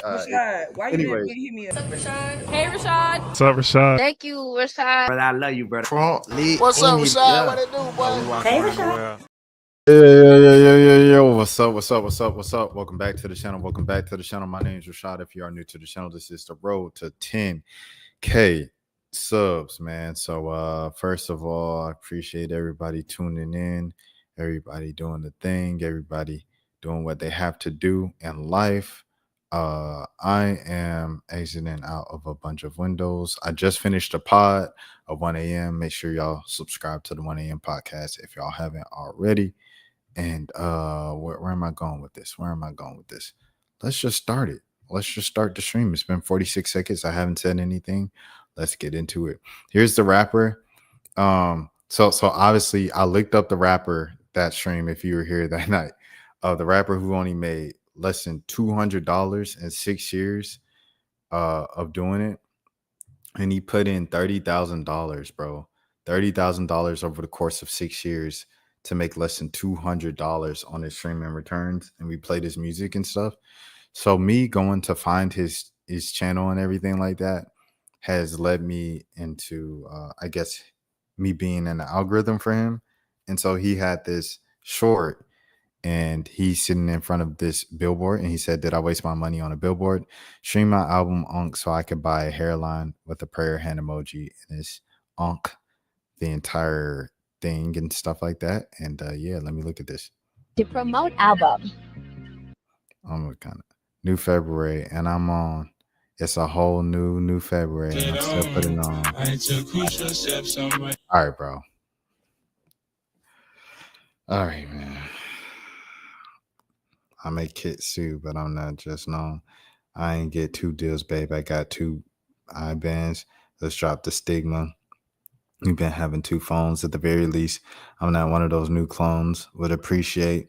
Rashad, why you Anyway, didn't hit me up? Rashad. Hey, Rashad. What's up, Rashad? Thank you, Rashad. brother, I love you, brother. Trump lit What's up, in it. Rashad? Yeah. What it do, boy? Hey, Rashad. Yo. What's up? Welcome back to the channel. My name is Rashad. If you are new to the channel, this is the road to 10K subs, man. So first of all, I appreciate everybody tuning in, everybody doing the thing, everybody doing what they have to do in life. I am exiting out of a bunch of windows. I just finished a pod of 1 a.m. Make sure y'all subscribe to the 1 a.m. podcast if y'all haven't already. And where am I going with this? Let's just start it. Let's just start the stream. It's been 46 seconds. I haven't said anything. Let's get into it. Here's the rapper. So obviously I looked up the rapper that stream if you were here that night. The rapper who only made less than $200 in 6 years of doing it. And he put in $30,000, bro. $30,000 over the course of 6 years to make less than $200 on his streaming returns. And we played his music and stuff. So me going to find his channel and everything like that has led me into, I guess, me being in the algorithm for him. And so he had this short and he's sitting in front of this billboard and he said, did I waste my money on a billboard? Stream my album Unk so I could buy a hairline with a prayer hand emoji, and it's Unk the entire thing and stuff like that. And yeah, let me look at this. To promote album. I'm kind of new February and I'm on. It's a whole new February and I'm still putting on. All right, bro. All right, man. I make Kitsu, but I'm not just known. I ain't get 2 deals, babe. I got 2 iBands. Let's drop the stigma. We've been having 2 phones at the very least. I'm not one of those new clones. Would appreciate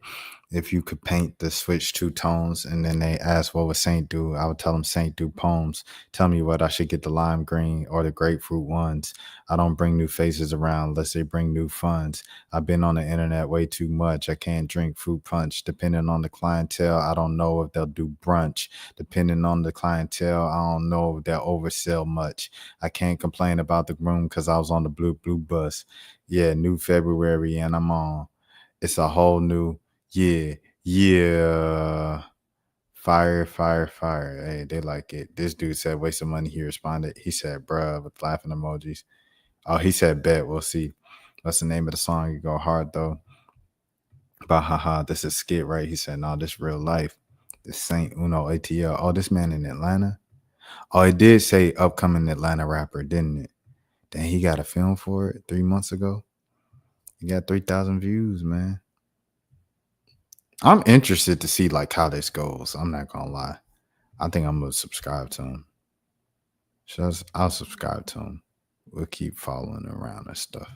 if you could paint the switch 2 tones. And then they ask, what would Saint do? I would tell them Saint do poems. Tell me what I should get, the lime green or the grapefruit ones. I don't bring new faces around unless they bring new funds. I've been on the internet way too much. I can't drink fruit punch. Depending on the clientele, I don't know if they'll do brunch. Depending on the clientele, I don't know if they'll oversell much. I can't complain about the room because I was on the blue bus. Yeah, new February and I'm on. It's a whole new yeah. Fire. Hey, they like it. This dude said waste of money. He responded. He said, bruh, with laughing emojis. Oh, he said, bet. We'll see. What's the name of the song? You go hard though. But haha, this is skit, right? He said, no, this real life. This Saint Uno ATL. Oh, this man in Atlanta. Oh, it did say upcoming Atlanta rapper, didn't it? Then he got a film for it 3 months ago. He got 3,000 views, man. I'm interested to see like how this goes. I'm not gonna lie. I think I'm gonna subscribe to him. I'll subscribe to him. We'll keep following around and stuff.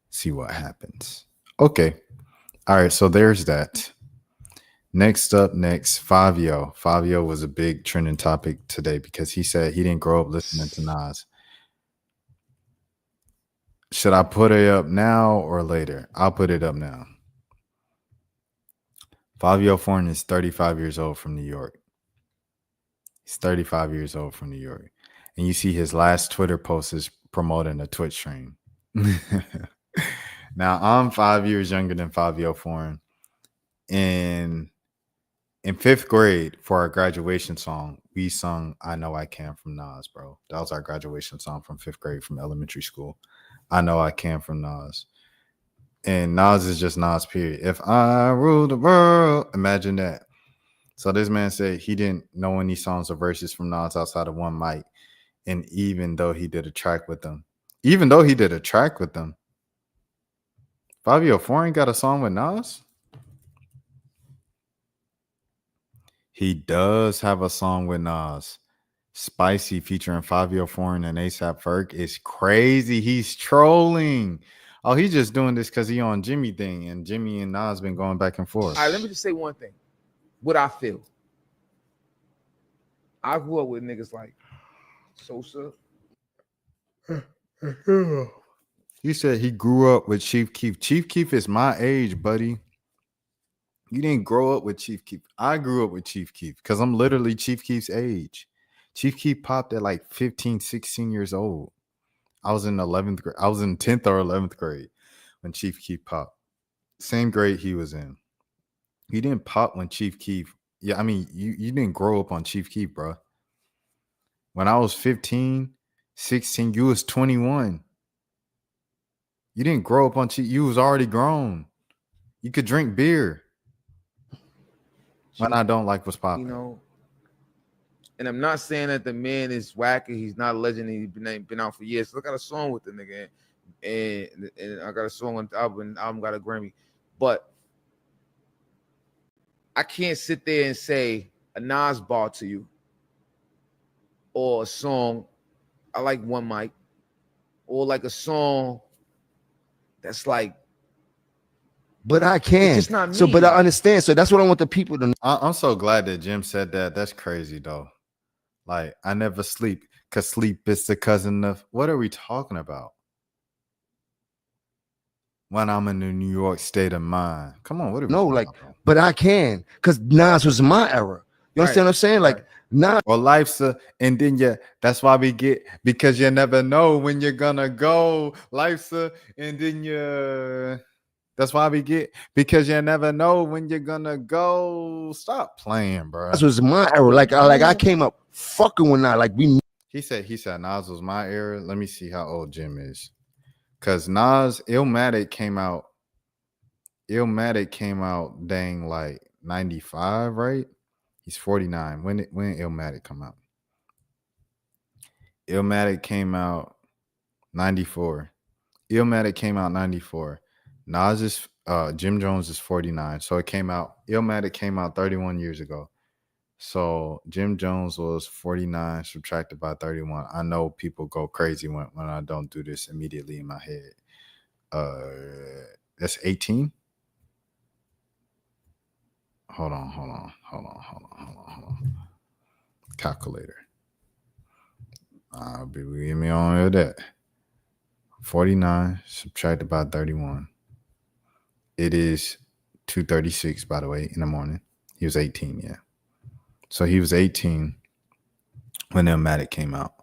See what happens. Okay. All right. So there's that. Next, Fivio. Fivio was a big trending topic today because he said he didn't grow up listening to Nas. Should I put it up now or later? I'll put it up now. Fivio Foreign is 35 years old from New York. He's 35 years old from New York. And you see his last Twitter post is promoting a Twitch stream. Now, I'm 5 years younger than Fivio Foreign. In 5th grade, for our graduation song, we sung I Know I Can from Nas, bro. That was our graduation song from 5th grade from elementary school. I Know I Can from Nas. And Nas is just Nas, period. If I rule the world, imagine that. So this man said he didn't know any songs or verses from Nas outside of one mic. And even though he did a track with them, Fivio Foreign got a song with Nas? He does have a song with Nas. Spicy featuring Fivio Foreign and ASAP Ferg is crazy. He's trolling. Oh, he's just doing this because he on Jimmy thing, and Jimmy and Nas been going back and forth. All right, let me just say one thing. What I feel. I grew up with niggas like Sosa. He said he grew up with Chief Keef. Chief Keef is my age, buddy. You didn't grow up with Chief Keef. I grew up with Chief Keef because I'm literally Chief Keef's age. Chief Keef popped at like 15, 16 years old. I was in 11th grade. I was in 10th or 11th grade when Chief Keef popped. Same grade he was in. He didn't pop when Chief Keef. Yeah, I mean, you didn't grow up on Chief Keef, bro. When I was 15, 16, you was 21. You didn't grow up on Chief. You was already grown. You could drink beer. When I don't like what's popping. You know, and I'm not saying that the man is whack and he's not a legend and he's been out for years. So I got a song with the nigga, and I got a song on the album got a Grammy. But I can't sit there and say a Nas bar to you or a song. I like One Mic, or like a song that's like. But I can. It's just not me. So, but I understand. So that's what I want the people to know. I'm so glad that Jim said that. That's crazy though. Like, I never sleep because sleep is the cousin of. What are we talking about? When I'm in the New York state of mind. Come on, what are we talking about? But I can, because Nas was my era. You understand what I'm saying? Like, Nas. Or life's a, and then that's why we get, because you never know when you're gonna go. Life's a, and then that's why we get, because you never know when you're gonna go. Stop playing, bro. Nas was my era. Like I came up fucking with Nas. Like He said Nas was my era. Let me see how old Jim is. Cause Nas Illmatic came out. Dang, like 95, right? He's 49. When Illmatic come out? Illmatic came out 94. Illmatic came out 94. Nas is Jim Jones is 49. So Illmatic came out 31 years ago. So Jim Jones was 49 subtracted by 31. I know people go crazy when I don't do this immediately in my head. That's 18. Hold on. Calculator. Give me on with that. 49 subtracted by 31. It is 2:36, by the way, in the morning. He was 18, yeah. So he was 18 when Illmatic came out.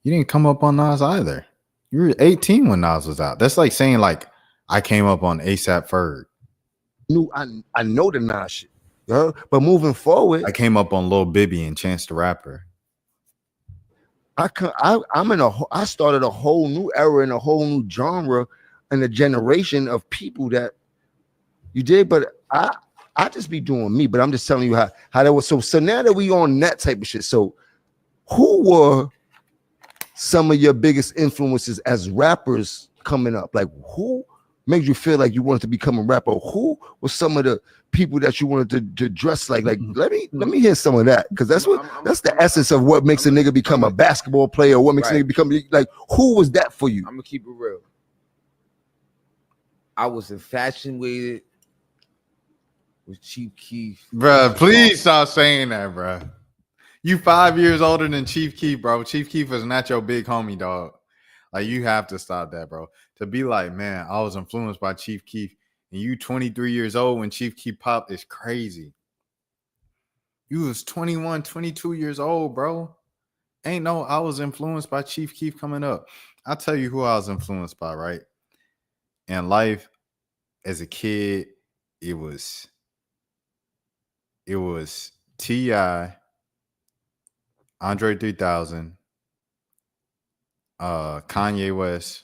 You didn't come up on Nas either. You were 18 when Nas was out. That's like saying, like, I came up on ASAP Ferg. I know the Nas shit. But moving forward, I came up on Lil Bibby and Chance the Rapper. I started a whole new era and a whole new genre and a generation of people that you did, but I just be doing me, but I'm just telling you how that was. So now that we on that type of shit, so who were some of your biggest influences as rappers coming up? Like, who made you feel like you wanted to become a rapper? Who was some of the people that you wanted to dress like? Like, let me hear some of that, because that's the essence of what makes a nigga become a basketball player. What makes a nigga become, like, who was that for you? I'm gonna keep it real. I was infatuated with Chief Keef. Bruh, please stop saying that, bruh. You 5 years older than Chief Keef, bro. Chief Keef is not your big homie, dog. Like, you have to stop that, bro. To be like, man, I was influenced by Chief Keef, and you 23 years old when Chief Keef popped is crazy. You was 21, 22 years old, bro. I was influenced by Chief Keef coming up. I'll tell you who I was influenced by, right? In life, as a kid, it was T.I., Andre 3000, Kanye West,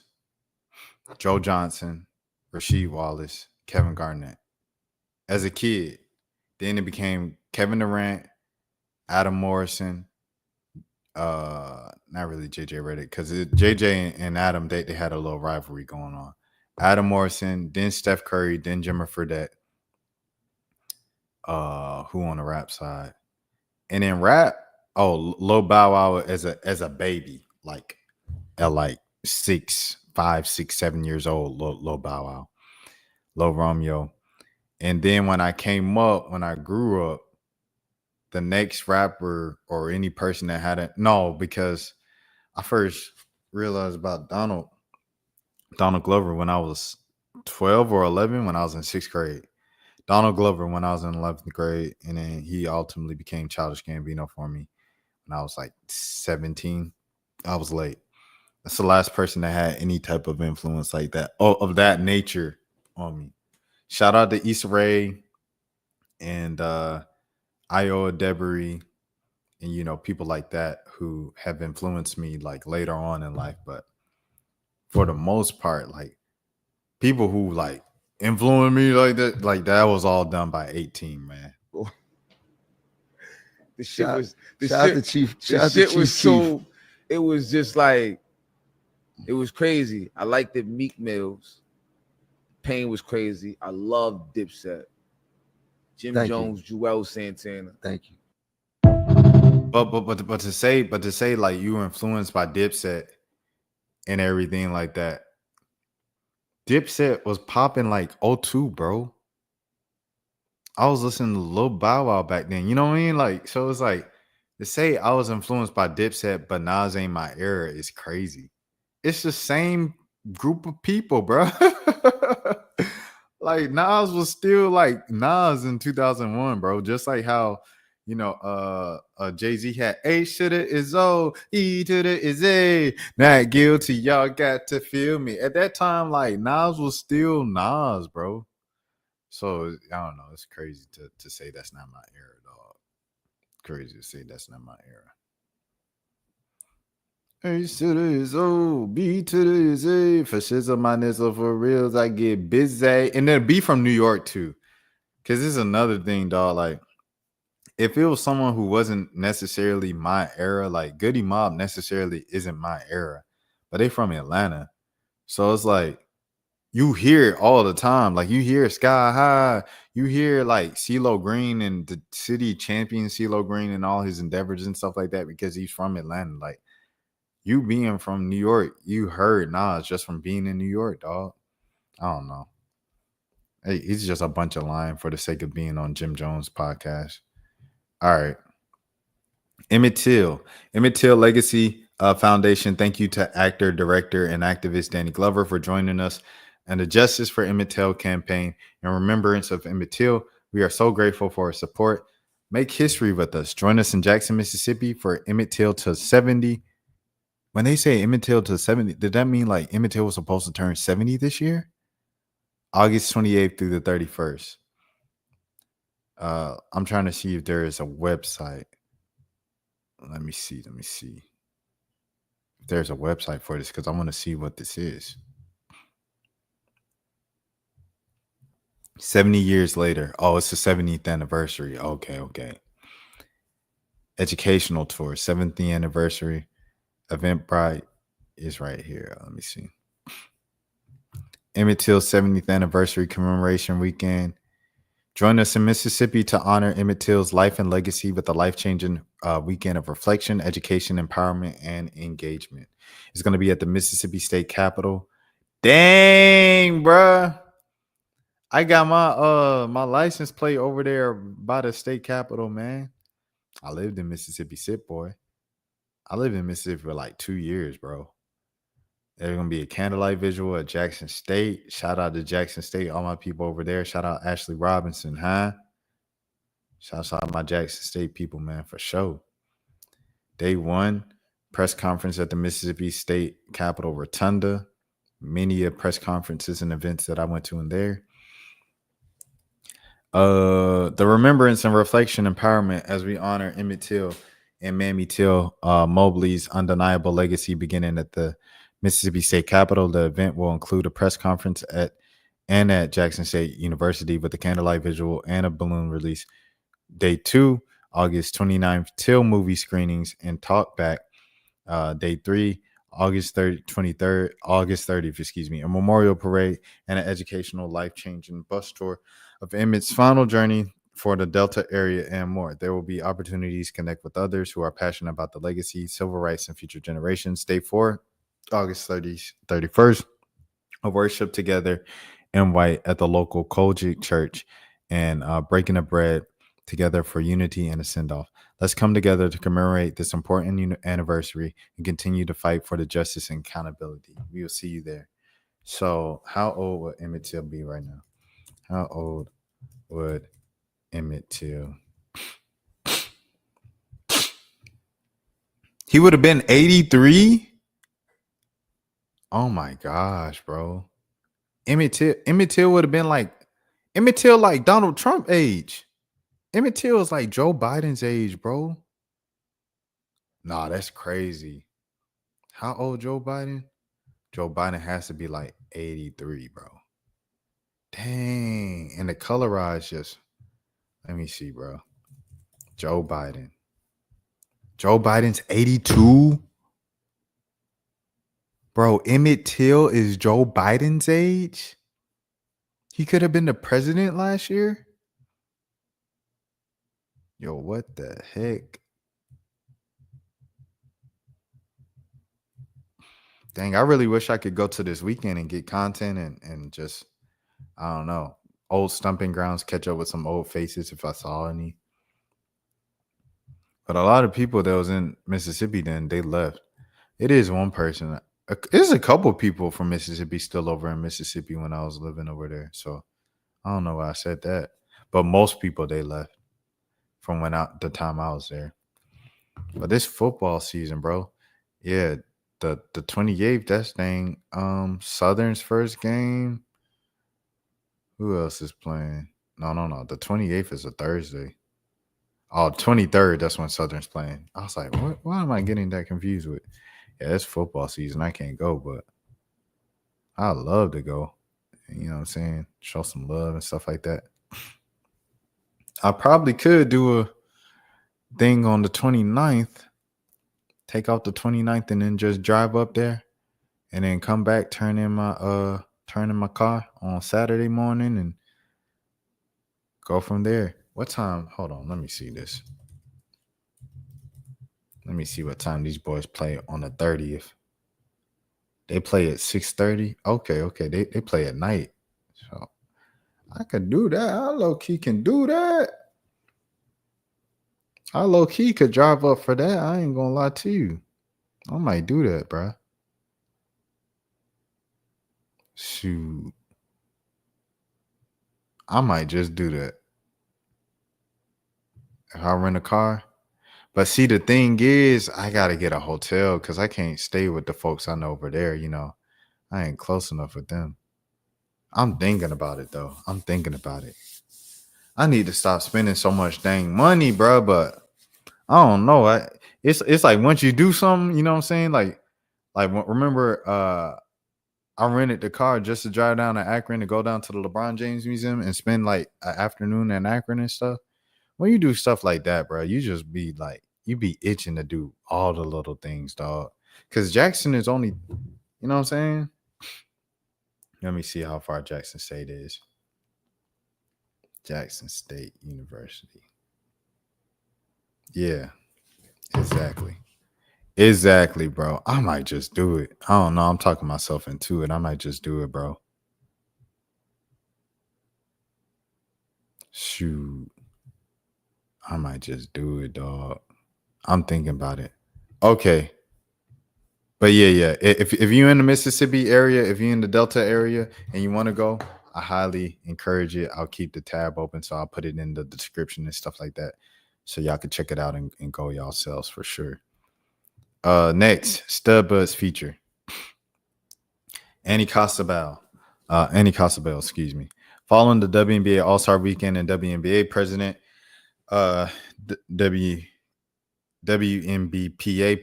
Joe Johnson, Rasheed Wallace, Kevin Garnett. As a kid, then it became Kevin Durant, Adam Morrison, not really JJ Redick, because JJ and Adam, they had a little rivalry going on. Adam Morrison, then Steph Curry, then Jimmy Fredette. Who on the rap side? And in rap, Lil Bow Wow as a baby, like at like 5, 6, 7 years old, Lil Bow Wow, Lil Romeo. And then when I grew up, the next rapper or any person that because I first realized about Donald Glover when I was 12 or 11, when I was in 6th grade. Donald Glover when I was in 11th grade, and then he ultimately became Childish Gambino for me when I was like 17. I was late. That's the last person that had any type of influence like that, of that nature on me. Shout out to Issa Rae and Iowa Debris and people like that who have influenced me like later on in life. But for the most part, like people who like influenced me like that was all done by 18, man. The shit was the shout out shit. to Chief. The Shout out to shit Chief was Keef. so. It was just like, it was crazy. I liked the Meek Mills. Pain was crazy. I loved Dipset. Jim Thank you. Jones, Joel Santana. Thank you. But to say like you were influenced by Dipset and everything like that. Dipset was popping like 02, bro. I was listening to Lil Bow Wow back then. You know what I mean? Like, so it's like to say I was influenced by Dipset, but Nas ain't my era is crazy. It's the same group of people, bro. Like Nas was still like Nas in 2001, bro. Just like how Jay-Z had H to the is O, E to the is A. Not guilty, y'all got to feel me. At that time, like Nas was still Nas, bro. So I don't know. It's crazy to say that's not my era, dog. Crazy to say that's not my era. H to the is O, B to the is A. For shizzle my nizzle for reals, I get busy. And then be from New York too. Cause this is another thing, dog. Like, if it was someone who wasn't necessarily my era, like Goody Mob necessarily isn't my era, but they from Atlanta. So it's like you hear it all the time. Like you hear Sky High, you hear like CeeLo Green and the city champion CeeLo Green and all his endeavors and stuff like that because he's from Atlanta. Like you being from New York, you heard Nas just from being in New York, dog. I don't know. Hey, he's just a bunch of lying for the sake of being on Jim Jones' podcast. All right. Emmett Till Legacy Foundation. Thank you to actor, director, and activist Danny Glover for joining us and the Justice for Emmett Till campaign. In remembrance of Emmett Till, we are so grateful for his support. Make history with us. Join us in Jackson, Mississippi for Emmett Till to 70. When they say Emmett Till to 70, did that mean like Emmett Till was supposed to turn 70 this year? August 28th through the 31st. I'm trying to see if there is a website. Let me see. If there's a website for this because I want to see what this is. 70 years later. Oh, it's the 70th anniversary. Okay. Educational tour, 70th anniversary. Eventbrite is right here. Let me see. Emmett Till 70th anniversary commemoration weekend. Join us in Mississippi to honor Emmett Till's life and legacy with a life-changing weekend of reflection, education, empowerment, and engagement. It's going to be at the Mississippi State Capitol. Dang, bruh. I got my license plate over there by the state capitol, man. I lived in Mississippi, sit boy. I lived in Mississippi for like 2 years, bro. There's going to be a candlelight visual at Jackson State. Shout out to Jackson State, all my people over there. Shout out Ashley Robinson, huh? Shout out my Jackson State people, man, for sure. Day one, press conference at the Mississippi State Capitol Rotunda. Many press conferences and events that I went to in there. The remembrance and reflection empowerment as we honor Emmett Till and Mamie Till Mobley's undeniable legacy beginning at the Mississippi State Capitol. The event will include a press conference at Jackson State University with a candlelight visual and a balloon release. Day 2, August 29th, Till movie screenings and talk back. Day 3, August 30th, a memorial parade and an educational life-changing bus tour of Emmett's final journey for the Delta area and more. There will be opportunities to connect with others who are passionate about the legacy, civil rights, and future generations. Day 4, August 31st, a worship together in white at the local Kojic Church and breaking the bread together for unity and a send-off. Let's come together to commemorate this important anniversary and continue to fight for the justice and accountability. We will see you there. So how old will Emmett Till be right now? How old would Emmett Till? He would have been 83. Oh my gosh, bro. Emmett Till would have been like Donald Trump age. Emmett Till is like Joe Biden's age, bro. Nah, that's crazy. How old Joe Biden? Joe Biden has to be like 83, bro. Dang. And the colorized just, let me see, bro. Joe Biden. Joe Biden's 82. Bro, Emmett Till is Joe Biden's age? He could have been the president last year? Yo, what the heck? Dang, I really wish I could go to this weekend and get content and just, I don't know, old stumping grounds, catch up with some old faces if I saw any. But a lot of people that was in Mississippi then, they left. It is one person. There's a couple people from Mississippi still over in Mississippi when I was living over there. So I don't know why I said that. But most people, they left from the time I was there. But this football season, bro. Yeah, the 28th, that's dang. Southern's first game. Who else is playing? No. The 28th is a Thursday. Oh, 23rd, that's when Southern's playing. I was like, what? Why am I getting that confused with? Yeah, it's football season. I can't go, but I love to go. You know what I'm saying? Show some love and stuff like that. I probably could do a thing on the 29th. Take out the 29th and then just drive up there and then come back, turn in my car on Saturday morning and go from there. What time? Hold on, let me see this. Let me see what time these boys play on the 30th. They play at 6:30. Okay. They play at night. So I could do that. I low-key can do that. I low-key could drive up for that. I ain't gonna lie to you. I might do that, bro. Shoot. I might just do that. If I rent a car. But see, the thing is, I got to get a hotel because I can't stay with the folks I know over there. You know, I ain't close enough with them. I'm thinking about it, though. I'm thinking about it. I need to stop spending so much dang money, bro. But I don't know. It's like once you do something, you know what I'm saying? Like remember, I rented the car just to drive down to Akron to go down to the LeBron James Museum and spend like an afternoon in Akron and stuff. When you do stuff like that, bro, you just be like, you be itching to do all the little things, dog. Because Jackson is only, you know what I'm saying? Let me see how far Jackson State is. Jackson State University. Yeah, exactly. Exactly, bro. I might just do it. I don't know. I'm talking myself into it. I might just do it, bro. Shoot. I might just do it, dog. I'm thinking about it. Okay. But yeah. If you're in the Mississippi area, if you're in the Delta area and you want to go, I highly encourage it. I'll keep the tab open, so I'll put it in the description and stuff like that. So y'all can check it out and go yourselves for sure. Next, Studbudz feature. Annie Costabile, excuse me. Following the WNBA All-Star Weekend and WNBA president, WNBPA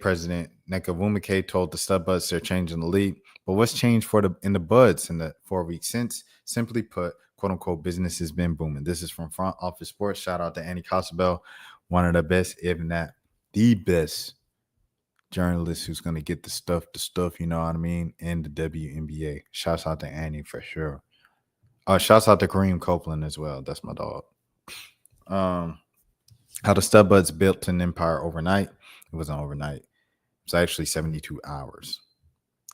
president Nneka Nwumike told the Studbudz they're changing the league. But what's changed in the Buds in the 4 weeks since? Simply put, quote unquote, business has been booming. This is from Front Office Sports. Shout out to Annie Costabile, one of the best, if not the best journalist who's going to get the stuff, you know what I mean, in the WNBA. Shouts out to Annie for sure. Shouts out to Kareem Copeland as well. That's my dog. How the Studbudz built an empire overnight. It wasn't overnight. It was actually 72 hours.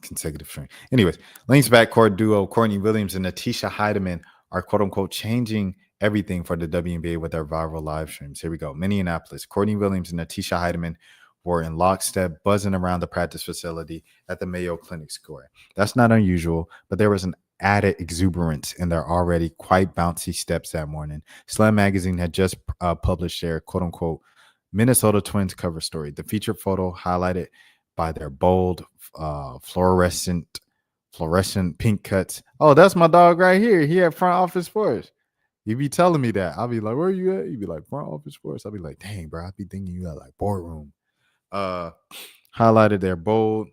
Consecutive stream. Anyways, Lynx backcourt duo Courtney Williams and Natisha Heidemann are quote unquote changing everything for the WNBA with their viral live streams. Here we go. Minneapolis. Courtney Williams and Natisha Heidemann were in lockstep, buzzing around the practice facility at the Mayo Clinic Square. That's not unusual, but there was an added exuberance in their already quite bouncy steps that morning. Slam Magazine had just published their quote-unquote Minnesota Twins cover story. The featured photo highlighted by their bold, fluorescent pink cuts. Oh, that's my dog right here. He at Front Office Sports. You be telling me that. I'll be like, where are you at? You be like, Front Office Sports. I'll be like, dang, bro, I be thinking you at like boardroom. Highlighted their bold,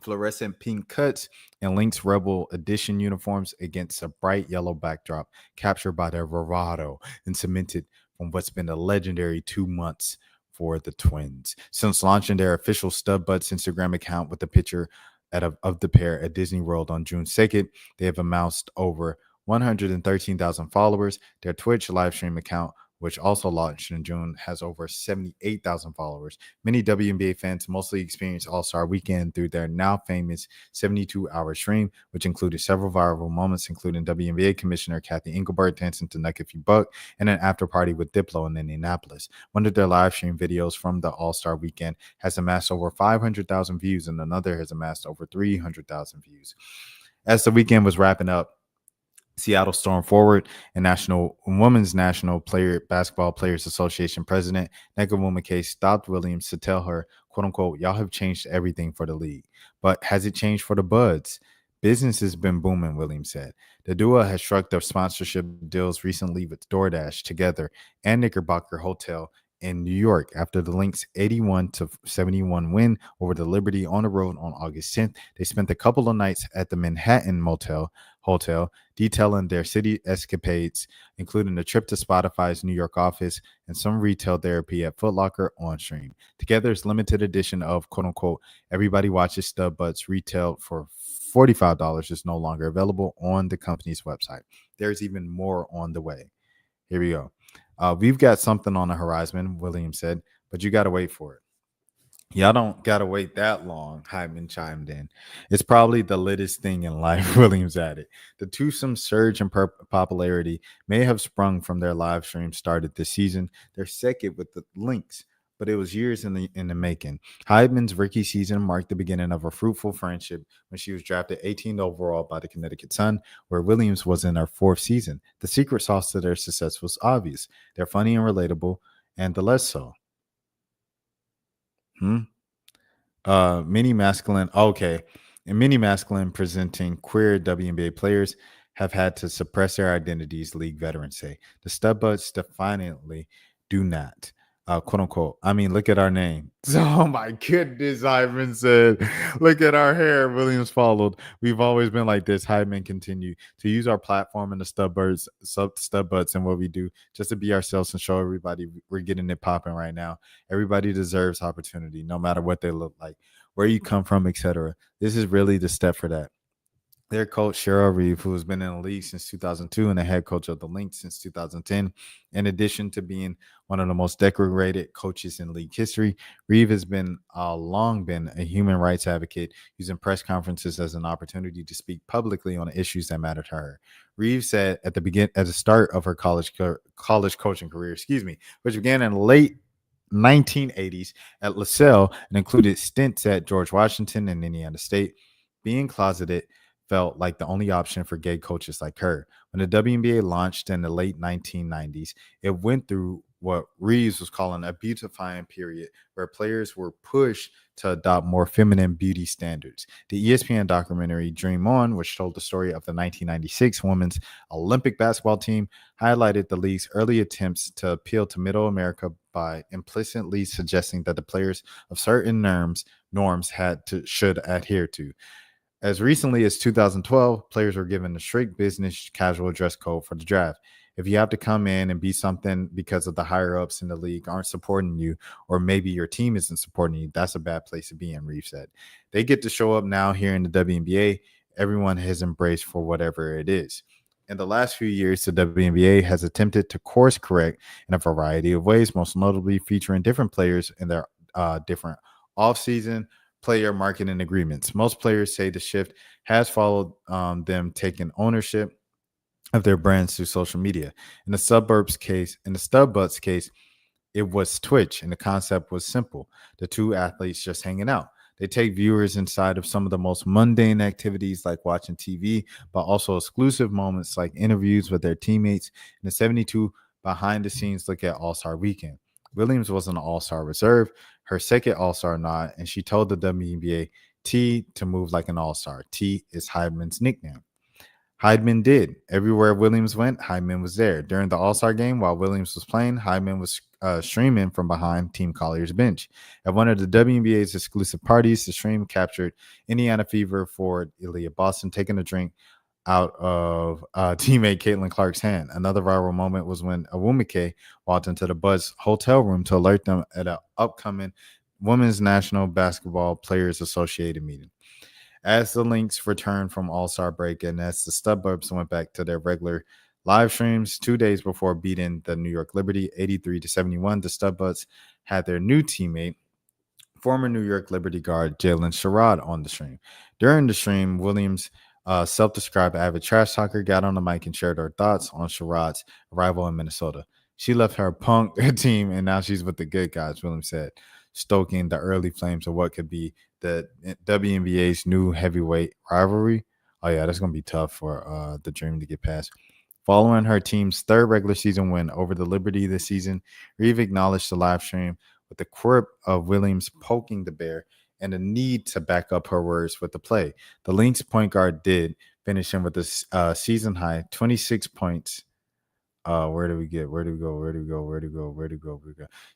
fluorescent pink cuts and Lynx Rebel Edition uniforms against a bright yellow backdrop, captured by their bravado and cemented from what's been a legendary 2 months for the Twins. Since launching their official Studbudz Instagram account with a picture of the pair at Disney World on June 2nd, they have amassed over 113,000 followers. Their Twitch live stream account, which also launched in June, has over 78,000 followers. Many WNBA fans mostly experienced All-Star Weekend through their now famous 72-hour stream, which included several viral moments, including WNBA Commissioner Kathy Engelbert dancing to Nuck If You Buck and an after-party with Diplo in Indianapolis. One of their live stream videos from the All-Star Weekend has amassed over 500,000 views, and another has amassed over 300,000 views. As the weekend was wrapping up, Seattle Storm forward and Women's National Basketball Players Association President Neka Case stopped Williams to tell her, quote unquote, y'all have changed everything for the league. But has it changed for the Buds? Business has been booming, Williams said. The duo has struck up sponsorship deals recently with DoorDash, Together, and Knickerbocker Hotel in New York after the Lynx 81-71 win over the Liberty on the road on August 10th. They spent a couple of nights at the Manhattan Hotel, detailing their city escapades, including a trip to Spotify's New York office and some retail therapy at Foot Locker on stream. Together's limited edition of quote-unquote Everybody Watches Studbudz retailed for $45 is no longer available on the company's website. There's even more on the way. Here we go. We've got something on the horizon, Williams said, but you got to wait for it. Y'all don't got to wait that long, Hyman chimed in. It's probably the littest thing in life, Williams added. The twosome surge in popularity may have sprung from their live stream started this season. They're second with the Lynx, but it was years in the making. Hyman's rookie season marked the beginning of a fruitful friendship when she was drafted 18th overall by the Connecticut Sun, where Williams was in her fourth season. The secret sauce to their success was obvious. They're funny and relatable, and the less so. Many masculine presenting queer WNBA players have had to suppress their identities, league veterans say. The Studbudz defiantly do not. Quote unquote. I mean, look at our name. Oh my goodness, Hyman said. Look at our hair. Williams followed. We've always been like this. Hyman continued to use our platform and the Studbudz and what we do just to be ourselves and show everybody we're getting it popping right now. Everybody deserves opportunity, no matter what they look like, where you come from, etc. This is really the step for that. Their coach, Cheryl Reeve, who has been in the league since 2002 and the head coach of the Lynx since 2010, in addition to being one of the most decorated coaches in league history, Reeve has long been a human rights advocate, using press conferences as an opportunity to speak publicly on issues that matter to her. Reeve said at the start of her college coaching career, which began in late 1980s at LaSalle and included stints at George Washington and Indiana State, being closeted felt like the only option for gay coaches like her. When the WNBA launched in the late 1990s, it went through what Reeves was calling a beautifying period where players were pushed to adopt more feminine beauty standards. The ESPN documentary Dream On, which told the story of the 1996 women's Olympic basketball team, highlighted the league's early attempts to appeal to middle America by implicitly suggesting that the players of certain norms should adhere to. As recently as 2012, players were given a strict business casual dress code for the draft. If you have to come in and be something because of the higher ups in the league aren't supporting you, or maybe your team isn't supporting you, that's a bad place to be in, Reeves said. They get to show up now here in the WNBA. Everyone has embraced for whatever it is. In the last few years, the WNBA has attempted to course correct in a variety of ways, most notably featuring different players in their different offseason player marketing agreements. Most players say the shift has followed them taking ownership of their brands through social media. In the Studbudz case, it was Twitch, and the concept was simple: the two athletes just hanging out. They take viewers inside of some of the most mundane activities like watching TV, but also exclusive moments like interviews with their teammates and the 72 behind the scenes look at All-Star Weekend. Williams was an All-Star reserve, her second All-Star nod, and she told the WNBA T to move like an All-Star. T is Heidman's nickname. Heidman did. Everywhere Williams went, Heidman was there. During the All-Star game, while Williams was playing, Heidman was streaming from behind Team Collier's bench. At one of the WNBA's exclusive parties, the stream captured Indiana Fever forward Ilya Boston taking a drink out of teammate Caitlin Clark's hand. Another viral moment was when Awumike walked into the Buzz hotel room to alert them at an upcoming Women's National Basketball Players Associated meeting. As the Lynx returned from All-Star break and as the Studbudz went back to their regular live streams 2 days before beating the New York Liberty 83-71, the Studbudz had their new teammate, former New York Liberty guard Jalen Sherrod, on the stream. During the stream, Williams, self-described avid trash talker, got on the mic and shared her thoughts on Sherrod's arrival in Minnesota. She left her punk team and now she's with the good guys, Williams said, stoking the early flames of what could be the WNBA's new heavyweight rivalry. Oh, yeah, that's going to be tough for the Dream to get past. Following her team's third regular season win over the Liberty this season, Reeve acknowledged the live stream with the quirk of Williams poking the bear and the need to back up her words with the play. The Lynx point guard did, finishing with a season high 26 points. Where do we go?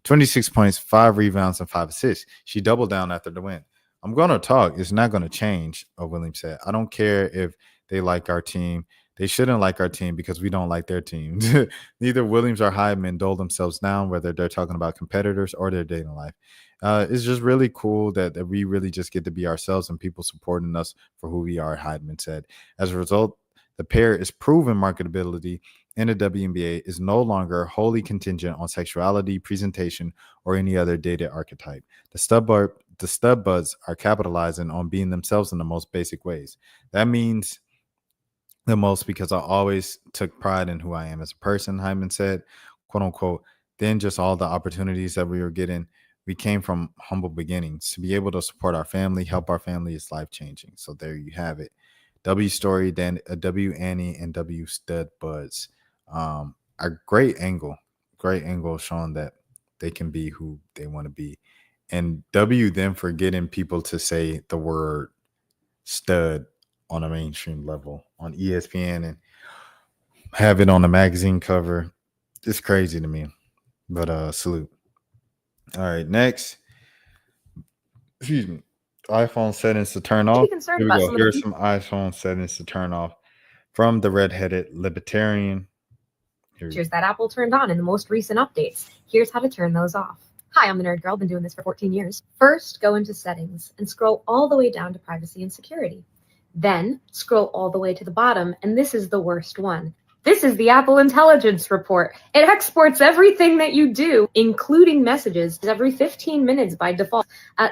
26 points, 5 rebounds, and 5 assists. She doubled down after the win. I'm going to talk. It's not going to change, Williams said. I don't care if they like our team. They shouldn't like our team because we don't like their team. Neither Williams or Heidman dole themselves down, whether they're talking about competitors or their dating life. It's just really cool that we really just get to be ourselves and people supporting us for who we are, Heidman said. As a result, the pair is proven marketability in the WNBA is no longer wholly contingent on sexuality, presentation, or any other dated archetype. The Studbudz are capitalizing on being themselves in the most basic ways. That means the most because I always took pride in who I am as a person, Hyman said, quote unquote. Then just all the opportunities that we were getting, we came from humble beginnings. To be able to support our family, help our family is life-changing. So there you have it. W Story, then W Annie, and W Studbudz. A great angle showing that they can be who they want to be. And W then for getting people to say the word stud on a mainstream level on ESPN and have it on the magazine cover. It's crazy to me. But salute. All right, next. Excuse me. iPhone settings to turn off. Here we go. Here's some iPhone settings to turn off from the redheaded libertarian. Features that Apple turned on in the most recent updates. Here's how to turn those off. Hi, I'm the Nerd Girl. Been doing this for 14 years. First, go into Settings and scroll all the way down to Privacy and Security. Then scroll all the way to the bottom, and this is the worst one. This is the Apple Intelligence Report. It exports everything that you do, including messages, every 15 minutes by default.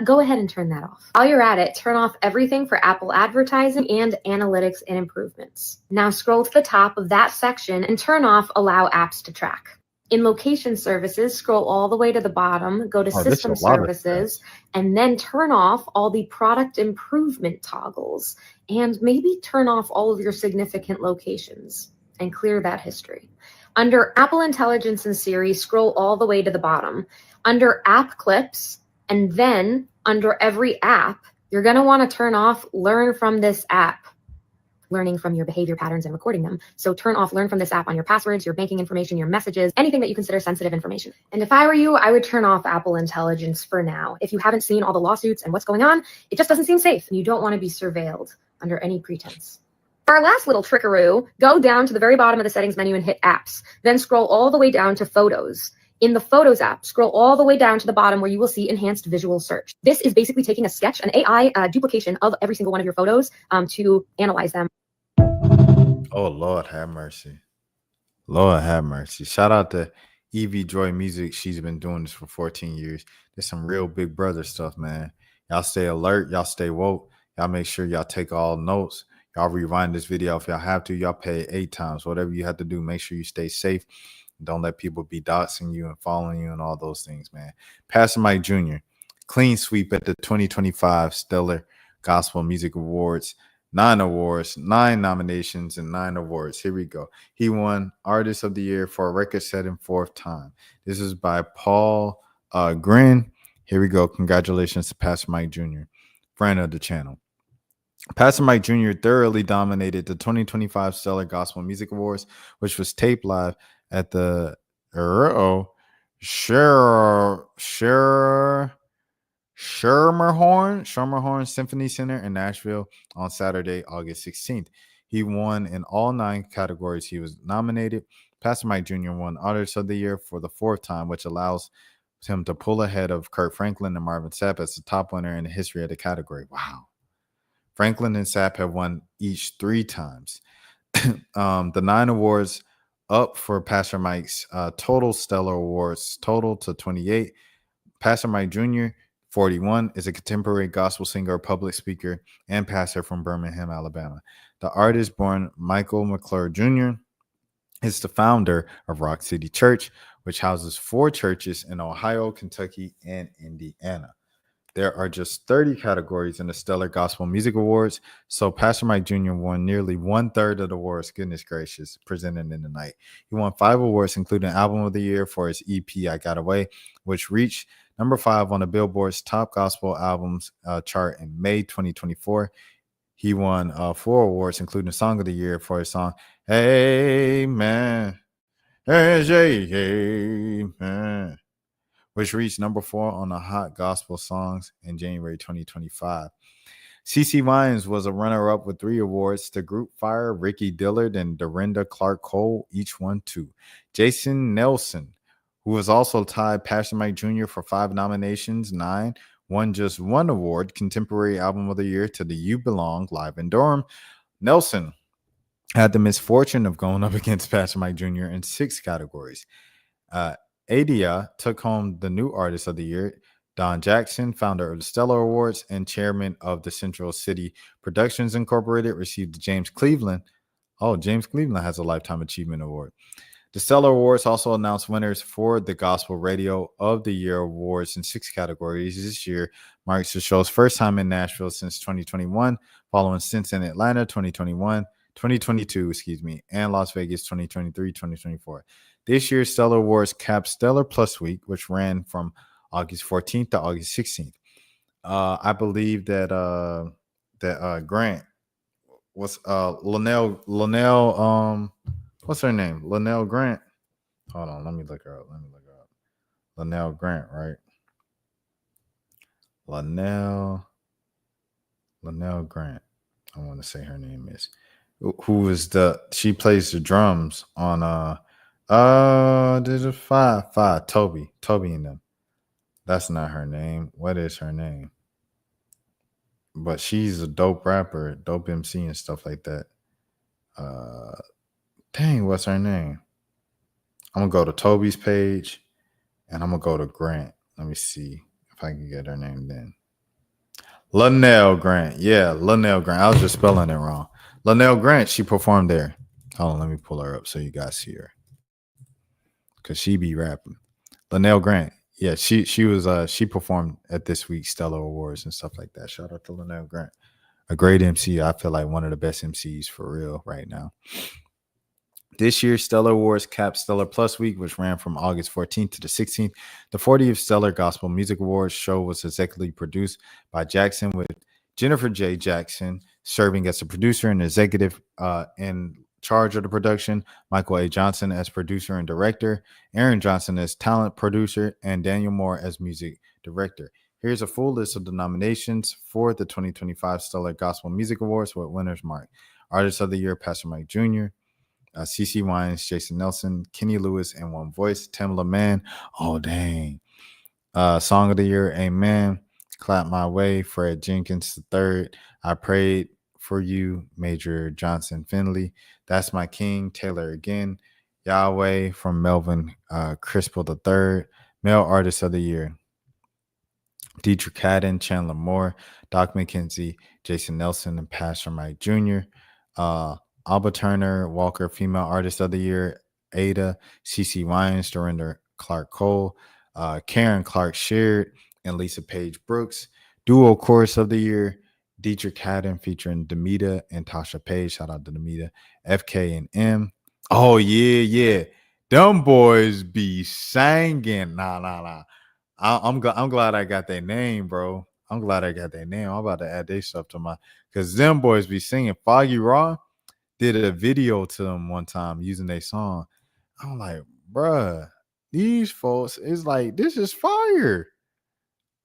Go ahead and turn that off. While you're at it, turn off everything for Apple advertising and analytics and improvements. Now scroll to the top of that section and turn off Allow Apps to Track. In Location Services, scroll all the way to the bottom, go to System Services, and then turn off all the product improvement toggles, and maybe turn off all of your significant locations and clear that history. Under Apple Intelligence and Siri, scroll all the way to the bottom. Under App Clips, and then under every app, you're going to want to turn off Learn from this app. Learning from your behavior patterns and recording them. So turn off Learn from this app on your passwords, your banking information, your messages, anything that you consider sensitive information. And if I were you, I would turn off Apple Intelligence for now. If you haven't seen all the lawsuits and what's going on, it just doesn't seem safe. And you don't want to be surveilled under any pretense. For our last little trickaroo, go down to the very bottom of the settings menu and hit Apps. Then scroll all the way down to Photos. In the Photos app, scroll all the way down to the bottom where you will see Enhanced Visual Search. This is basically taking a sketch, an AI duplication of every single one of your photos to analyze them. Oh, Lord have mercy. Lord have mercy. Shout out to Evie Joy Music. She's been doing this for 14 years. There's some real Big Brother stuff, man. Y'all stay alert. Y'all stay woke. Y'all make sure y'all take all notes. Y'all rewind this video if y'all have to. Y'all pay 8 times. Whatever you have to do, make sure you stay safe. Don't let people be doxing you and following you and all those things, man. Pastor Mike Jr. clean sweep at the 2025 Stellar Gospel Music Awards. 9 awards, 9 nominations, and 9 awards. Here we go. He won Artist of the Year for a record-setting 4th time. This is by Paul Grin. Here we go. Congratulations to Pastor Mike Jr., friend of the channel. Pastor Mike Jr. thoroughly dominated the 2025 Stellar Gospel Music Awards, which was taped live at the Schermerhorn Symphony Center in Nashville on Saturday, August 16th. He won in all 9 categories he was nominated. Pastor Mike Jr. won Artist of the Year for the 4th time, which allows him to pull ahead of Kirk Franklin and Marvin Sapp as the top winner in the history of the category. Wow. Franklin and Sapp have won each 3 times. The 9 awards up for Pastor Mike's total Stellar Awards total to 28. Pastor Mike Jr., 41, is a contemporary gospel singer, public speaker, and pastor from Birmingham, Alabama. The artist, born Michael McClure Jr., is the founder of Rock City Church, which houses 4 churches in Ohio, Kentucky, and Indiana. There are just 30 categories in the Stellar Gospel Music Awards, so Pastor Mike Jr. won nearly 1/3 of the awards, goodness gracious, presented in the night. He won 5 awards, including Album of the Year for his EP, I Got Away, which reached number 5 on the Billboard's Top Gospel Albums chart in May 2024. He won 4 awards, including Song of the Year for his song, Amen, Amen, which reached number 4 on the Hot Gospel Songs in January 2025. CeCe Winans was a runner-up with 3 awards. The group Fire, Ricky Dillard, and Dorinda Clark Cole each won 2. Jason Nelson, who was also tied Pastor Mike Jr. for 5 nominations, 9, won just 1 award, Contemporary Album of the Year, to the You Belong live in Durham. Nelson had the misfortune of going up against Pastor Mike Jr. in 6 categories. Adia took home the New Artist of the Year. Don Jackson, founder of the Stellar Awards and chairman of the Central City Productions Incorporated, received the James Cleveland. Oh, James Cleveland has a Lifetime Achievement Award. The Stellar Awards also announced winners for the Gospel Radio of the Year Awards in 6 categories. This year marks the show's first time in Nashville since 2021, following stints in Atlanta 2022, and Las Vegas 2023-2024. This year's Stellar Awards capped Stellar Plus Week, which ran from August 14th to August 16th. I believe that Grant was Linnell. What's her name? Linnell Grant. Hold on, let me look her up. Linnell Grant, right? Linnell Grant. I want to say her name is. Who is she plays the drums on there's a five Toby and them. That's not her name. What is her name? But she's a dope rapper, dope MC and stuff like that. Dang, what's her name? I'm gonna go to Toby's page and I'm gonna go to Grant. Let me see if I can get her name then. Linnell Grant. Yeah, Linnell Grant. I was just spelling it wrong. Linnell Grant, she performed there. Hold on, let me pull her up so you guys see her. Cause she be rapping. Linnell Grant. Yeah, she performed at this week's Stellar Awards and stuff like that. Shout out to Linnell Grant. A great MC. I feel like one of the best MCs for real right now. This year's Stellar Awards capped Stellar Plus Week, which ran from August 14th to the 16th. The 40th Stellar Gospel Music Awards show was executively produced by Jackson, with Jennifer J. Jackson serving as the producer and executive in charge of the production, Michael A. Johnson as producer and director, Aaron Johnson as talent producer, and Daniel Moore as music director. Here's a full list of the nominations for the 2025 Stellar Gospel Music Awards with winners marked. Artist of the Year, Pastor Mike Jr., CeCe Winans, Jason Nelson, Kenny Lewis, and One Voice, Tim LeMan. Oh, dang. Song of the Year, Amen. Clap My Way, Fred Jenkins III. I Prayed for You, Major Johnson Finley. That's My King, Taylor Again. Yahweh from Melvin Crispell III. Male Artist of the Year, Dietrich Haddon, Chandler Moore, Doc McKenzie, Jason Nelson, and Pastor Mike Jr. Alba Turner Walker, Female Artist of the Year, Ada, CeCe Winans, Dorinda Clark Cole, Karen Clark Sheard, and Lisa Page Brooks. Duo Chorus of the Year, Dietrich Haddon featuring Demita and Tasha Page. Shout out to Demita. FK and M. Oh, yeah. Them boys be singing. Nah. I'm glad I got their name, bro. I'm glad I got their name. I'm about to add their stuff to my, because them boys be singing. Foggy Raw did a video to them one time using their song. I'm like, bruh, these folks is like, this is fire.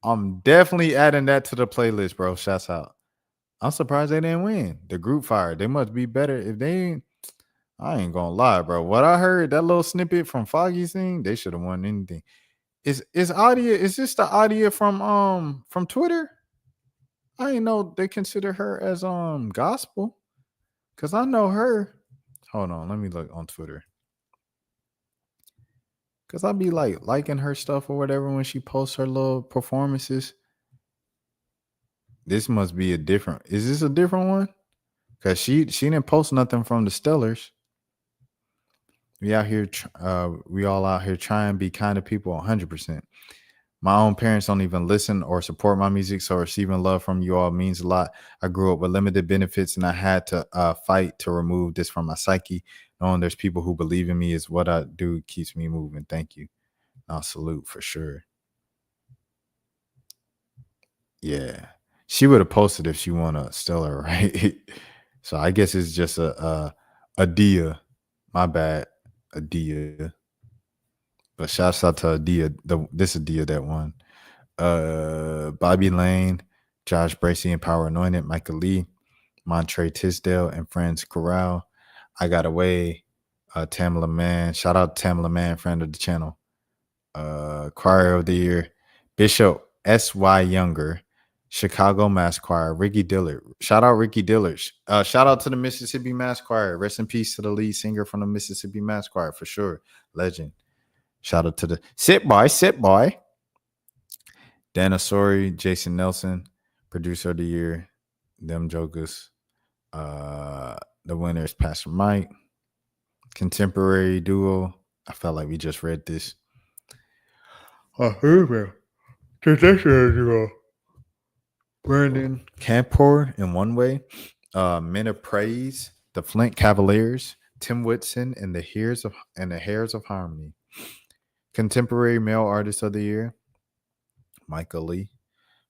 I'm definitely adding that to the playlist, bro. Shouts out. I'm surprised they didn't win. The group fired. They must be better. If they ain't, I ain't gonna lie, bro. What I heard, that little snippet from Foggy's thing, they should have won anything. Is audio, is this the audio from Twitter? I didn't know they consider her as gospel. Cause I know her. Hold on, let me look on Twitter. Cause I be like liking her stuff or whatever when she posts her little performances. This must be a different. Is this a different one? Cause she didn't post nothing from the Stellars. We out here, we all out here trying to be kind of people 100%. My own parents don't even listen or support my music, so receiving love from you all means a lot. I grew up with limited benefits, and I had to fight to remove this from my psyche. Knowing there's people who believe in me is what I do, keeps me moving. Thank you. I'll salute for sure. Yeah. She would have posted if she won a Stellar, right? So I guess it's just a Dia. My bad, Dia. But shouts out to Adia. This Adia that won. Bobby Lane, Josh Bracey and Power Anointed, Michael Lee, Montre Tisdale and Friends Corral. I Got Away, Tamala Man. Shout out to Tamala Man, friend of the channel. Choir of the Year, Bishop S.Y. Younger, Chicago Mass Choir, Ricky Dillard. Shout out Ricky Dillard. Shout out to the Mississippi Mass Choir. Rest in peace to the lead singer from the Mississippi Mass Choir, for sure. Legend. Shout out to the Sit Boy. Dana Sori, Jason Nelson, Producer of the Year, Them Jokers. The winner is Pastor Mike. Contemporary Duo. I felt like we just read this. Contemporary Duo. Brandon Campor in One Way. Men of Praise, The Flint Cavaliers, Tim Whitson, and the Hairs of Harmony. Contemporary Male Artist of the Year, Michael Lee,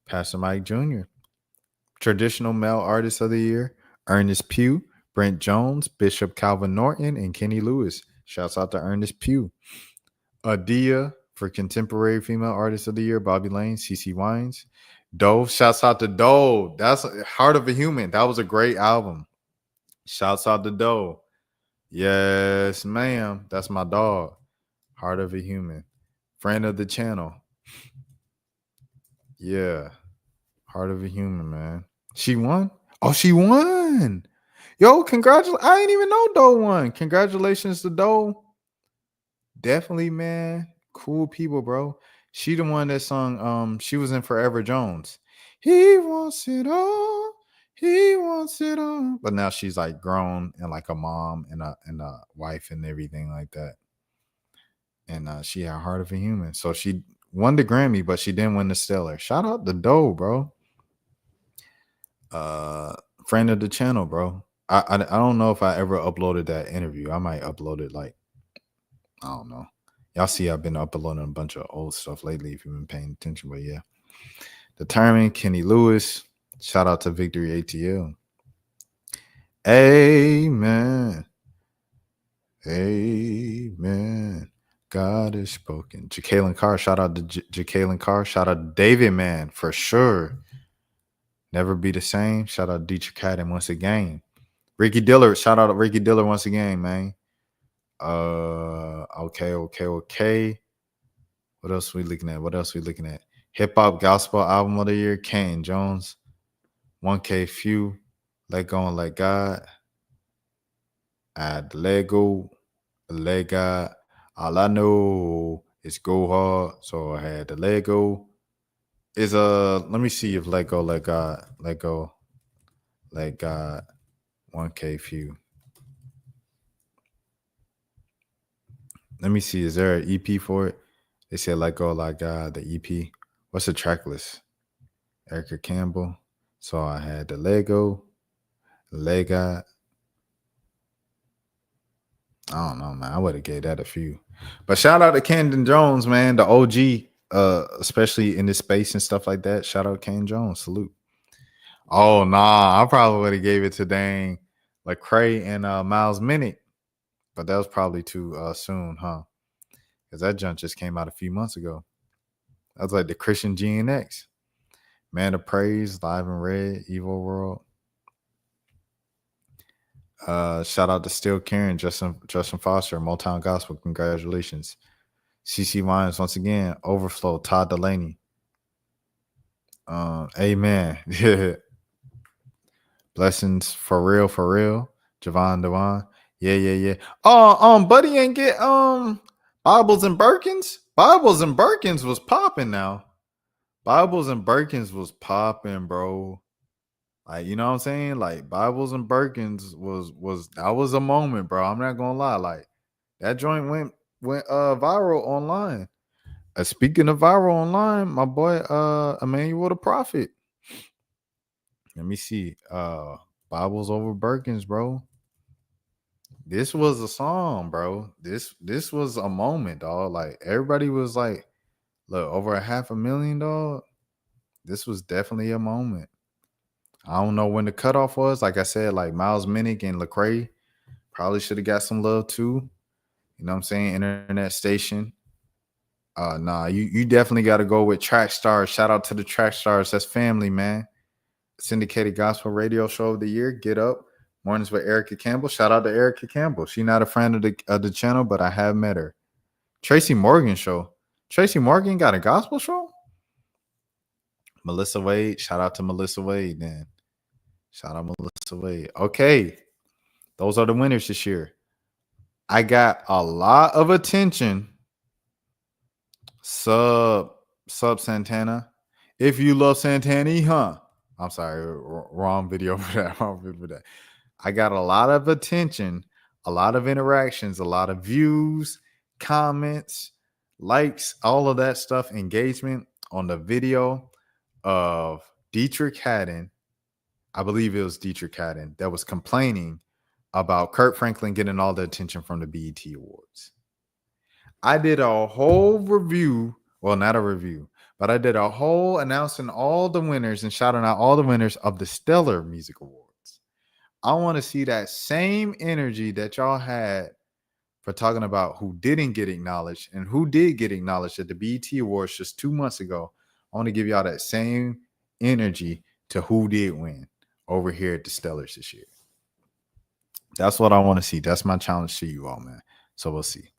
Pastor Mike Jr. Traditional Male Artist of the Year, Ernest Pugh, Brent Jones, Bishop Calvin Norton, and Kenny Lewis. Shouts out to Ernest Pugh. Adia for Contemporary Female Artist of the Year, Bobby Lane, CeCe Wines. Dove, shouts out to Dove. That's Heart of a Human. That was a great album. Shouts out to Dove. Yes, ma'am. That's my dog. Heart of a Human. Friend of the channel. Yeah. Heart of a Human, man. She won? Oh, she won. Yo, congratulations. I didn't even know Doe won. Congratulations to Doe. Definitely, man. Cool people, bro. She the one that sung, she was in Forever Jones. He wants it all. He wants it all. But now she's like grown and like a mom and a wife and everything like that. And she had Heart of a Human. So she won the Grammy, but she didn't win the Stellar. Shout out to Doe, bro. Friend of the channel, bro. I don't know if I ever uploaded that interview. I might upload it like, I don't know. Y'all see I've been uploading a bunch of old stuff lately if you've been paying attention. But yeah. Determined, Kenny Lewis. Shout out to Victory ATL. Amen. Amen. God is spoken. Jacqueline Carr. Shout out to Jacqueline Carr. Shout out to David, man, for sure. Never be the same. Shout out to Dietrich Haddon once again. Ricky Dillard. Shout out to Ricky Dillard once again, man. Okay. What else we looking at? Hip Hop Gospel Album of the Year, Kane Jones. 1K Few. Let Go and Let God. Add Lego. Let God. All I know is Go Hard. So I had the Lego. Is let me see if Let Go, Let God. Let Go. Let God. 1K Few. Let me see. Is there an EP for it? They said Let Go, Let God, the EP. What's the track list? Erica Campbell. So I had the Lego. I don't know, man. I would have gave that a few. But shout out to Camden Jones, man. The OG, especially in this space and stuff like that. Shout out Kane Jones. Salute. Oh, nah. I probably would have gave it to dang Lecrae and Miles Minnick. But that was probably too soon, huh? Because that junk just came out a few months ago. That was like the Christian GNX. Man of Praise, Live and Red, Evo World. Shout out to Still Karen, Justin Foster, Motown Gospel. Congratulations. CC Wines once again. Overflow, Todd Delaney. Amen. Blessings for real. Javon Dewan. Yeah. Buddy ain't get Bibles and Birkins. Bibles and Birkins was popping now. Bibles and Birkins was popping, bro. Like, you know what I'm saying? Like, Bibles and Birkins was that was a moment, bro. I'm not gonna lie. Like, that joint went viral online. Speaking of viral online, my boy Emmanuel the Prophet. Let me see. Bibles over Birkins, bro. This was a song, bro. This was a moment, dog. Like, everybody was like, look, over 500,000, dog. This was definitely a moment. I don't know when the cutoff was. Like I said, like Miles Minnick and Lecrae probably should have got some love too. You know what I'm saying? Internet station. Nah, you definitely got to go with Track Stars. Shout out to the Track Stars. That's family, man. Syndicated Gospel Radio Show of the Year. Get Up. Mornings with Erica Campbell. Shout out to Erica Campbell. She's not a friend of the channel, but I have met her. Tracy Morgan Show. Tracy Morgan got a gospel show? Melissa Wade. Shout out to Melissa Wade, then. Shout out Melissa Wade. Okay. Those are the winners this year. I got a lot of attention. Sub Santana. If you love Santana, huh? I'm sorry. Wrong video for that. I got a lot of attention, a lot of interactions, a lot of views, comments, likes, all of that stuff, engagement on the video of Dietrich Haddon. I believe it was Dietrich Haddon that was complaining about Kirk Franklin getting all the attention from the BET Awards. I did a whole review. Well, not a review, but I did a whole announcing all the winners and shouting out all the winners of the Stellar Music Awards. I want to see that same energy that y'all had for talking about who didn't get acknowledged and who did get acknowledged at the BET Awards just 2 months ago. I want to give y'all that same energy to who did win over here at the Stellars this year. That's what I want to see. That's my challenge to you all, man. So we'll see.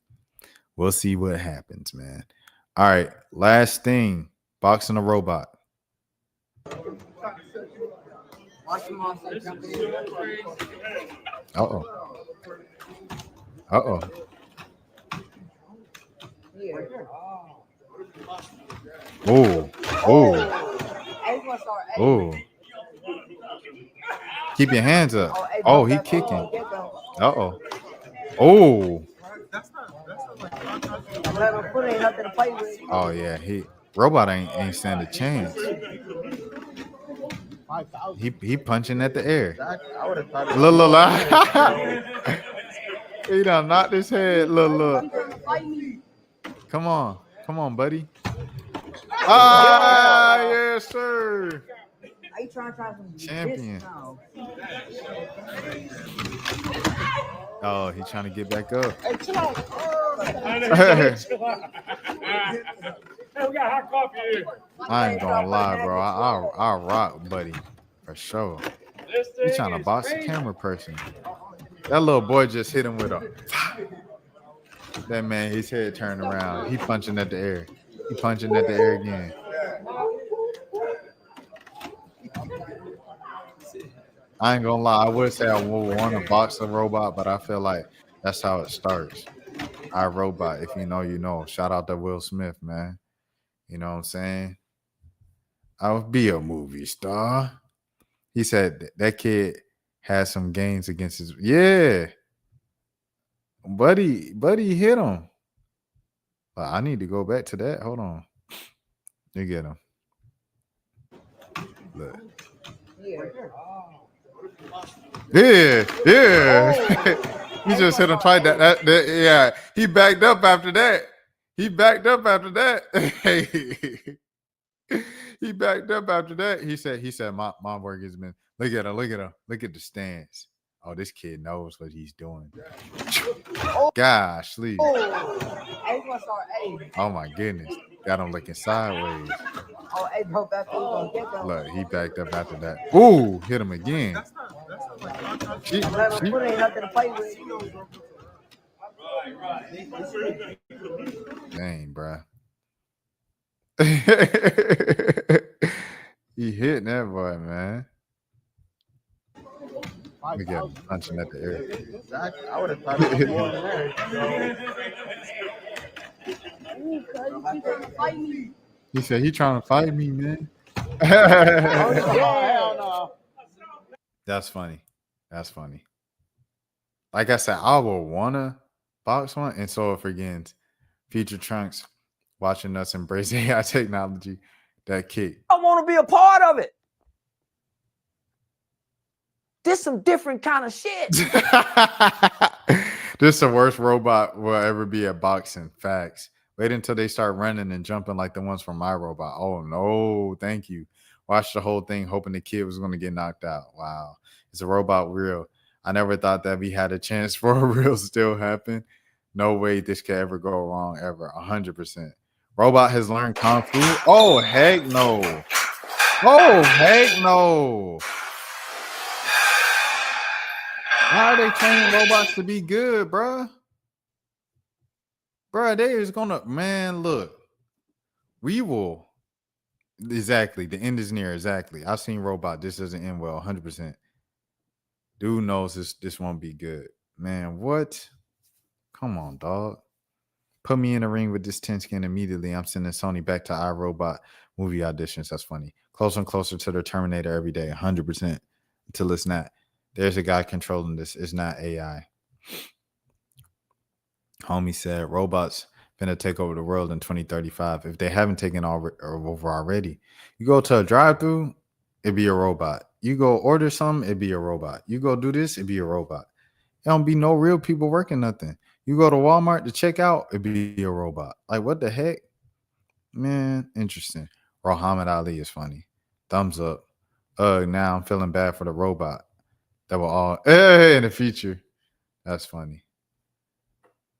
We'll see what happens, man. All right. Last thing. Boxing a robot. Uh-oh. Uh-oh. Oh. Oh. Oh. Keep your hands up. Oh, he kicking. Uh-oh. Oh. Oh yeah, robot ain't stand a chance. He punching at the air. Look. He done knocked his head. Look. Come on, buddy. Ah, yes, sir. Champion. Oh, he trying to get back up. Hey, chill out. We got hot coffee here. I ain't gonna lie, bro. I'll rock, buddy, for sure. He trying to box the camera person. That little boy just hit him with a. That man, his head turned around. He punching at the air. He punching at the air again. I ain't gonna lie. I would say I would want to box a robot, but I feel like that's how it starts. I robot. If you know, you know. Shout out to Will Smith, man. You know what I'm saying? I would be a movie star. He said that kid had some gains against his. Yeah, buddy hit him. I need to go back to that. Hold on. You get him. Look. Yeah. He just hit him twice. That yeah. He backed up after that. He backed up after that. He backed up after that. He said, my work has been. Look at him. Look at the stance. Oh, this kid knows what he's doing. Gosh, Lee. Oh my goodness. Got him looking sideways. Look, he backed up after that. Ooh, hit him again. She ain't nothing to play with. Dang, bro. He hitting that boy, man. Look at him punching at the air. I would have thought it was more than that. He said he trying to fight me, man. That's funny. Like I said, I would wanna box one, and so if against Future Trunks watching us embrace AI technology, that kick. I want to be a part of it. This some different kind of shit. This the worst robot will ever be at boxing. Facts. Wait until they start running and jumping like the ones from My Robot. Oh no, thank you. Watched the whole thing hoping the kid was going to get knocked out. Wow. Is a robot real? I never thought that we had a chance for a real still happen. No way this could ever go wrong ever. 100%. Robot has learned Kung Fu. Oh, heck no. Oh, heck no. Why are they training robots to be good, bruh? Bruh, they is gonna, man, look. We will. Exactly. The end is near. Exactly. I've seen Robot. This doesn't end well. 100%. Dude knows this won't be good. Man, what? Come on, dog. Put me in a ring with this 10 skin immediately. I'm sending Sony back to iRobot movie auditions. That's funny. Closer and closer to the Terminator every day. 100%. Until it's not. There's a guy controlling this. It's not AI. Homie said robots finna take over the world in 2035. If they haven't taken over already. You go to a drive-thru, it'd be a robot. You go order something, it'd be a robot. You go do this, it'd be a robot. There don't be no real people working nothing. You go to Walmart to check out, it'd be a robot. Like, what the heck? Man, interesting. Muhammad Ali is funny. Thumbs up. Now I'm feeling bad for the robot. That will all in the future. That's funny.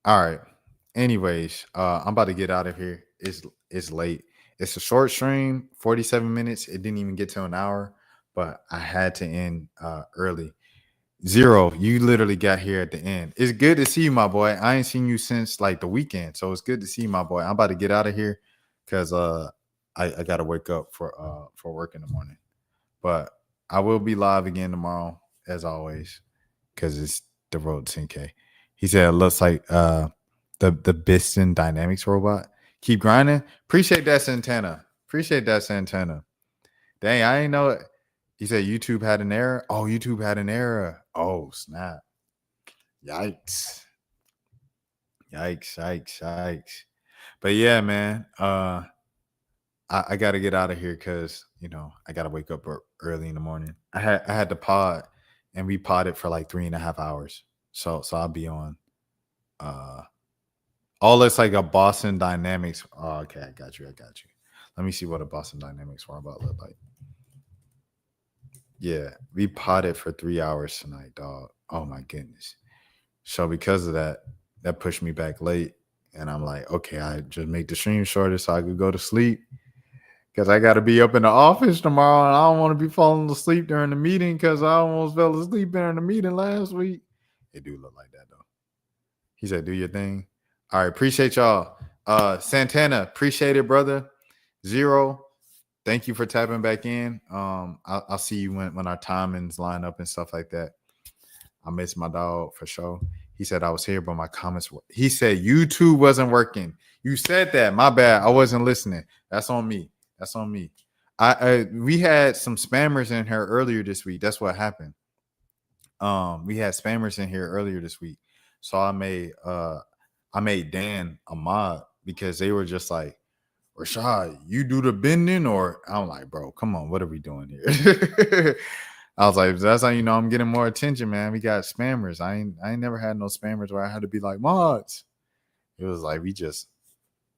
All right. Anyways, I'm about to get out of here. It's late. It's a short stream, 47 minutes. It didn't even get to an hour, but I had to end early. Zero, you literally got here at the end. It's good to see you, my boy. I ain't seen you since like the weekend, so it's good to see you, my boy. I'm about to get out of here because I gotta wake up for work in the morning. But I will be live again tomorrow, as always, because it's the road to 10K. He said it looks like the Biston Dynamics robot. Keep grinding. Appreciate that, Santana. Dang, I ain't know it. He said YouTube had an error. Oh, YouTube had an error. Oh, snap. Yikes. But yeah, man. I got to get out of here because, I got to wake up early in the morning. I had to pod, and we podded for like 3.5 hours. So I'll be on. It's like a Boston Dynamics. Oh, okay, I got you. Let me see what a Boston Dynamics robot look like. Yeah, we potted for 3 hours tonight, dog. Oh my goodness. So because of that pushed me back late. And I'm like, okay, I just make the stream shorter so I could go to sleep. Because I got to be up in the office tomorrow. And I don't want to be falling asleep during the meeting because I almost fell asleep during the meeting last week. It do look like that, though. He said, do your thing. All right, appreciate y'all. Santana, appreciate it, brother. Zero, thank you for tapping back in. I'll see you when our timings line up and stuff like that. I miss my dog for sure. He said I was here, but my comments were. He said YouTube wasn't working. You said that. My bad. I wasn't listening. That's on me. We had some spammers in here earlier this week. That's what happened. We had spammers in here earlier this week. So I made Dan a mod because they were just like, Rashad, you do the bending, or I'm like, bro, come on, what are we doing here? I was like, that's how you know I'm getting more attention, man. We got spammers. I ain't never had no spammers where I had to be like mods. It was like we just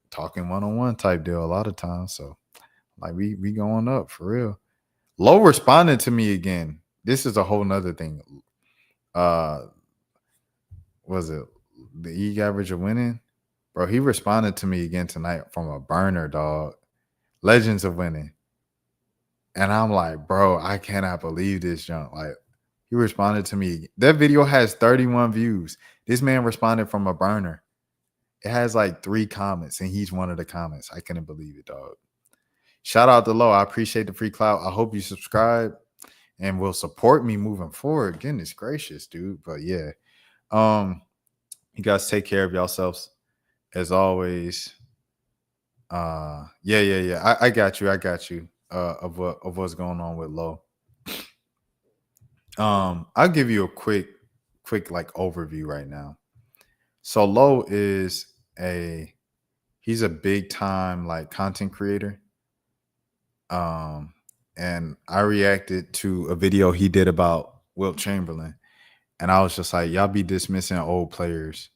talking one-on-one type deal a lot of times. So like we going up for real. Low responded to me again. This is a whole nother thing. Was it the EAG average of winning? Bro, he responded to me again tonight from a burner, dog. Legends of winning. And I'm like, bro, I cannot believe this junk. Like, he responded to me. That video has 31 views. This man responded from a burner. It has like 3 comments, and he's one of the comments. I couldn't believe it, dog. Shout out to Low. I appreciate the free clout. I hope you subscribe and will support me moving forward. Goodness gracious, dude. But yeah. You guys take care of yourselves. As always. Yeah. I got you. Of what's going on with Low. I'll give you a quick like overview right now. So Low is he's a big time like content creator. And I reacted to a video he did about Wilt Chamberlain, and I was just like, y'all be dismissing old players.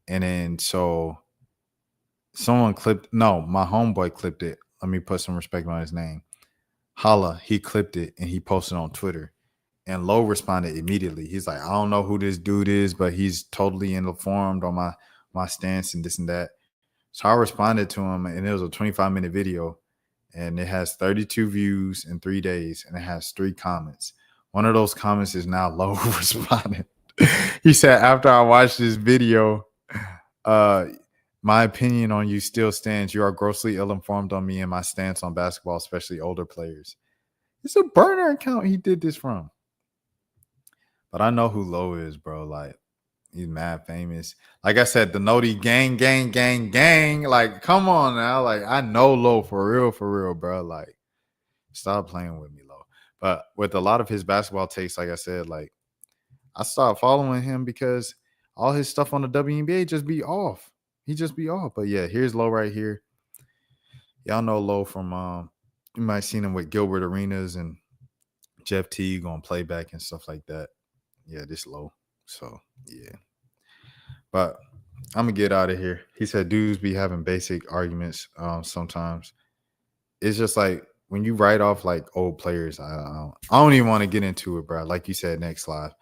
And then so my homeboy clipped it. Let me put some respect on his name. Holla, he clipped it and he posted on Twitter, and Low responded immediately. He's like, I don't know who this dude is, but he's totally informed on my stance and this and that. So I responded to him, and it was a 25-minute video, and it has 32 views in 3 days, and it has 3 comments. One of those comments is now Low responded. He said, after I watched this video, my opinion on you still stands. You are grossly ill-informed on me and my stance on basketball, especially older players. It's a burner account he did this from. But I know who Low is, bro. Like, he's mad famous. Like I said, the Noti gang. Like, come on now. Like, I know Low for real, bro. Like, stop playing with me, Low. But with a lot of his basketball takes, like I said, like, I stopped following him because all his stuff on the WNBA just be off. He just be off. But yeah, here's Low right here. Y'all know Low from you might have seen him with Gilbert Arenas and Jeff Teague on playback and stuff like that. Yeah, this Low. So yeah. But I'm gonna get out of here. He said dudes be having basic arguments sometimes. It's just like when you write off like old players, I don't even want to get into it, bro. Like you said, next live.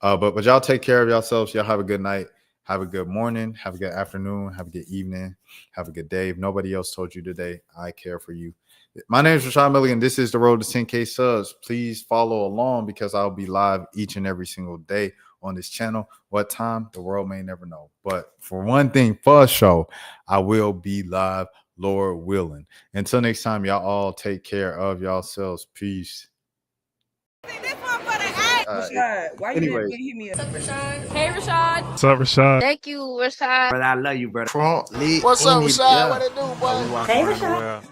But y'all take care of yourselves. Y'all have a good night. Have a good morning. Have a good afternoon. Have a good evening. Have a good day. If nobody else told you today, I care for you. My name is Rashad Milligan. This is the road to 10K subs. Please follow along because I'll be live each and every single day on this channel. What time? The world may never know. But for one thing, for sure, I will be live, Lord willing. Until next time, y'all all take care of yourselves. Peace. Rashad, why you didn't hit me up? Hey, Rashad. What's up, Rashad? Thank you, Rashad. Brother, I love you, brother. What's up, Rashad? What it do, boy? Hey, Rashad.